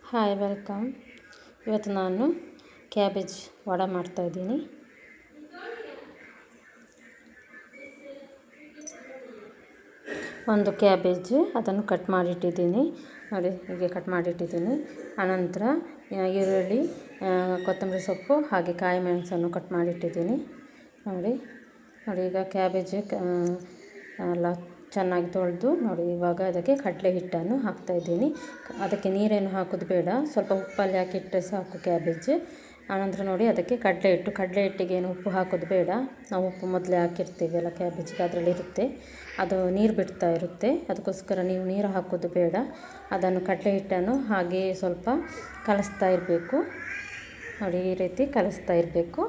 Hi welcome. ಇವತ್ತು ನಾನು cabbage vada ಮಾಡ್ತಾಯಿದ್ದೀನಿ. ಒಂದು ಕ್ಯಾಬೇಜ್ ಅದನ್ನು ಕಟ್ ಮಾಡಿಟ್ಟಿದ್ದೀನಿ ನೋಡಿ, ಹೀಗೆ ಕಟ್ ಮಾಡಿಟ್ಟಿದ್ದೀನಿ. ಆನಂತರ ಈರುಳ್ಳಿ, ಕೊತ್ತಂಬರಿ ಸೊಪ್ಪು ಹಾಗೆ ಕಾಯಿ ಮೆಣಸನ್ನು ಕಟ್ ಮಾಡಿಟ್ಟಿದ್ದೀನಿ ನೋಡಿ. ಈಗ ಕ್ಯಾಬೇಜ್ ಎಲ್ಲ ಚೆನ್ನಾಗಿ ತೊಳೆದು ನೋಡಿ, ಇವಾಗ ಅದಕ್ಕೆ ಕಡಲೆ ಹಿಟ್ಟನ್ನು ಹಾಕ್ತಾಯಿದ್ದೀನಿ. ಅದಕ್ಕೆ ನೀರೇನು ಹಾಕೋದು ಬೇಡ, ಸ್ವಲ್ಪ ಉಪ್ಪಲ್ಲಿ ಹಾಕಿಟ್ಟರೆ ಸಾಕು ಕ್ಯಾಬೇಜ್. ಆನಂತರ ನೋಡಿ ಅದಕ್ಕೆ ಕಡಲೆ ಹಿಟ್ಟಿಗೆ ಏನು ಉಪ್ಪು ಹಾಕೋದು ಬೇಡ. ನಾವು ಉಪ್ಪು ಮೊದಲೇ ಹಾಕಿರ್ತೀವಿ ಎಲ್ಲ ಕ್ಯಾಬೇಜ್ಗೆ, ಅದರಲ್ಲಿರುತ್ತೆ, ಅದು ನೀರು ಬಿಡ್ತಾ ಇರುತ್ತೆ. ಅದಕ್ಕೋಸ್ಕರ ನೀವು ನೀರು ಹಾಕೋದು ಬೇಡ. ಅದನ್ನು ಕಡಲೆ ಹಿಟ್ಟನ್ನು ಹಾಗೆ ಸ್ವಲ್ಪ ಕಲಿಸ್ತಾ ಇರಬೇಕು ನೋಡಿ, ಈ ರೀತಿ ಕಲಿಸ್ತಾ ಇರಬೇಕು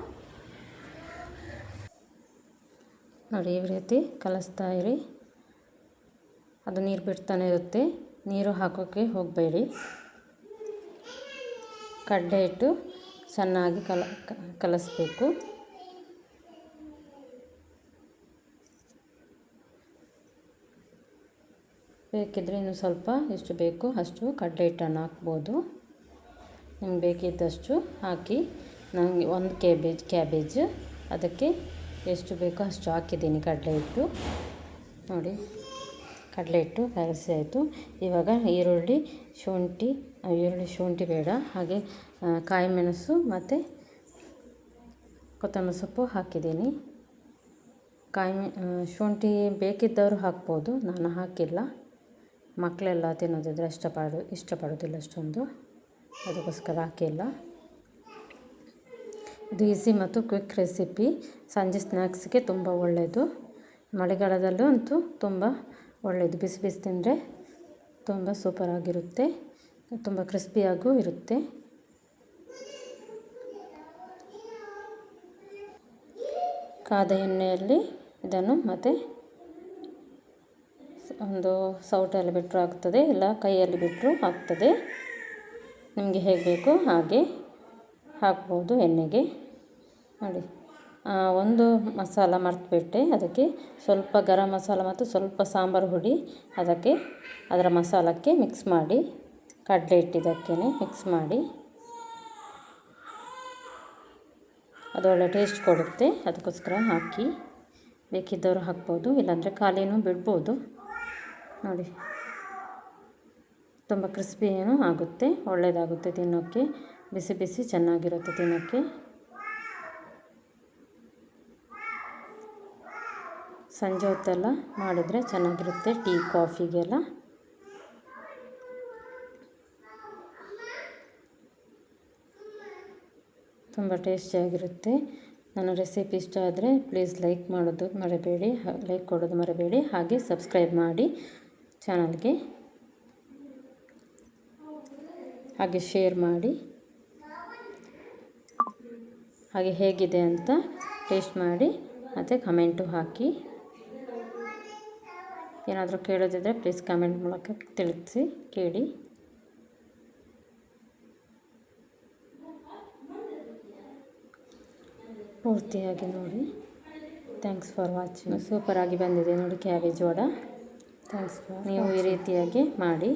ನೋಡಿ, ಈ ರೀತಿ ಕಲಿಸ್ತಾ ಇರಿ. ಅದು ನೀರು ಬಿಡ್ತಾನೆ ಇರುತ್ತೆ, ನೀರು ಹಾಕೋಕ್ಕೆ ಹೋಗಬೇಡಿ. ಕಡಲೆ ಹಿಟ್ಟು ಚೆನ್ನಾಗಿ ಕಲಿಸ್ಬೇಕು. ಬೇಕಿದ್ದರೆ ಇನ್ನು ಸ್ವಲ್ಪ ಎಷ್ಟು ಬೇಕು ಅಷ್ಟು ಕಡಲೆ ಹಿಟ್ಟನ್ನು ಹಾಕ್ಬೋದು. ನಿಮ್ಗೆ ಬೇಕಿದ್ದಷ್ಟು ಹಾಕಿ. ನನಗೆ ಒಂದು ಕ್ಯಾಬೇಜ್ ಅದಕ್ಕೆ ಎಷ್ಟು ಬೇಕೋ ಅಷ್ಟು ಹಾಕಿದ್ದೀನಿ ಕಡಲೆ ಹಿಟ್ಟು ನೋಡಿ. ಕಡಲೆ ಹಿಟ್ಟು ಕಲಸಿ ಆಯಿತು. ಇವಾಗ ಈರುಳ್ಳಿ ಶುಂಠಿ ಬೇಡ, ಹಾಗೆ ಕಾಯಿ ಮೆಣಸು ಮತ್ತು ಕೊತ್ತಂಬರಿ ಸೊಪ್ಪು ಹಾಕಿದ್ದೀನಿ. ಶುಂಠಿ ಬೇಕಿದ್ದವರು ಹಾಕ್ಬೋದು, ನಾನು ಹಾಕಿಲ್ಲ. ಮಕ್ಕಳೆಲ್ಲ ತಿನ್ನೋದಿದ್ರೆ ಇಷ್ಟಪಡೋದಿಲ್ಲ ಅಷ್ಟೊಂದು, ಅದಕ್ಕೋಸ್ಕರ ಹಾಕಿಲ್ಲ. ಇದು ಈಸಿ ಮತ್ತು ಕ್ವಿಕ್ ರೆಸಿಪಿ. ಸಂಜೆ ಸ್ನ್ಯಾಕ್ಸ್ಗೆ ತುಂಬ ಒಳ್ಳೆಯದು. ಮಳೆಗಾಲದಲ್ಲೂ ಅಂತೂ ತುಂಬ ಒಳ್ಳೆಯದು. ಬಿಸಿ ಬಿಸಿ ತಿಂದರೆ ತುಂಬ ಸೂಪರಾಗಿರುತ್ತೆ, ತುಂಬ ಕ್ರಿಸ್ಪಿಯಾಗೂ ಇರುತ್ತೆ. ಕಾದ ಎಣ್ಣೆಯಲ್ಲಿ ಇದನ್ನು ಮತ್ತು ಒಂದು ಸೌಟಲ್ಲಿ ಬಿಟ್ಟರೂ ಆಗ್ತದೆ, ಇಲ್ಲ ಕೈಯಲ್ಲಿ ಬಿಟ್ಟರೂ ಆಗ್ತದೆ. ನಿಮಗೆ ಹೇಗೆ ಬೇಕೋ ಹಾಗೆ ಹಾಕ್ಬೋದು ಎಣ್ಣೆಗೆ ನೋಡಿ. ಒಂದು ಮಸಾಲ ಮರೆತುಬಿಟ್ಟೆ, ಅದಕ್ಕೆ ಸ್ವಲ್ಪ ಗರಂ ಮಸಾಲ ಮತ್ತು ಸ್ವಲ್ಪ ಸಾಂಬಾರು ಹುಡಿ ಅದರ ಮಸಾಲಕ್ಕೆ ಮಿಕ್ಸ್ ಮಾಡಿ, ಕಡಲೆ ಹಿಟ್ಟಿದ್ದಕ್ಕೇ ಮಿಕ್ಸ್ ಮಾಡಿ. ಅದು ಒಳ್ಳೆ ಟೇಸ್ಟ್ ಕೊಡುತ್ತೆ, ಅದಕ್ಕೋಸ್ಕರ ಹಾಕಿ. ಬೇಕಿದ್ದವರು ಹಾಕ್ಬೋದು, ಇಲ್ಲಾಂದರೆ ಖಾಲಿನೂ ಬಿಡ್ಬೋದು ನೋಡಿ. ತುಂಬ ಕ್ರಿಸ್ಪಿಯೂ ಆಗುತ್ತೆ, ಒಳ್ಳೆಯದಾಗುತ್ತೆ ತಿನ್ನೋಕ್ಕೆ. ಬಿಸಿ ಬಿಸಿ ಚೆನ್ನಾಗಿರುತ್ತೆ ತಿನ್ನೋಕ್ಕೆ. ಸಂಜೆ ಹೊತ್ತೆಲ್ಲ ಮಾಡಿದರೆ ಚೆನ್ನಾಗಿರುತ್ತೆ, ಟೀ ಕಾಫಿಗೆಲ್ಲ. ತುಂಬ ಟೇಸ್ಟಿಯಾಗಿರುತ್ತೆ. ನನ್ನ ರೆಸಿಪಿ ಇಷ್ಟ ಆದರೆ ಪ್ಲೀಸ್ ಲೈಕ್ ಕೊಡೋದು ಮರಿಬೇಡಿ. ಹಾಗೆ ಸಬ್ಸ್ಕ್ರೈಬ್ ಮಾಡಿ ಚಾನಲ್ಗೆ, ಹಾಗೆ ಶೇರ್ ಮಾಡಿ. ಹಾಗೆ ಹೇಗಿದೆ ಅಂತ ಟೇಸ್ಟ್ ಮಾಡಿ ಮತ್ತು ಕಮೆಂಟು ಹಾಕಿ. ಏನಾದರೂ ಕೇಳೋದಿದ್ದರೆ ಪ್ಲೀಸ್ ಕಮೆಂಟ್ ಮೂಲಕ ತಿಳಿಸಿ, ಕೇಳಿ. ಪೂರ್ತಿಯಾಗಿ ನೋಡಿ. Thanks for watching. ಸೂಪರಾಗಿ ಬಂದಿದೆ ನೋಡಿ ಕ್ಯಾಬೇಜ್ ವಡೆ. ನೀವು ಈ ರೀತಿಯಾಗಿ ಮಾಡಿ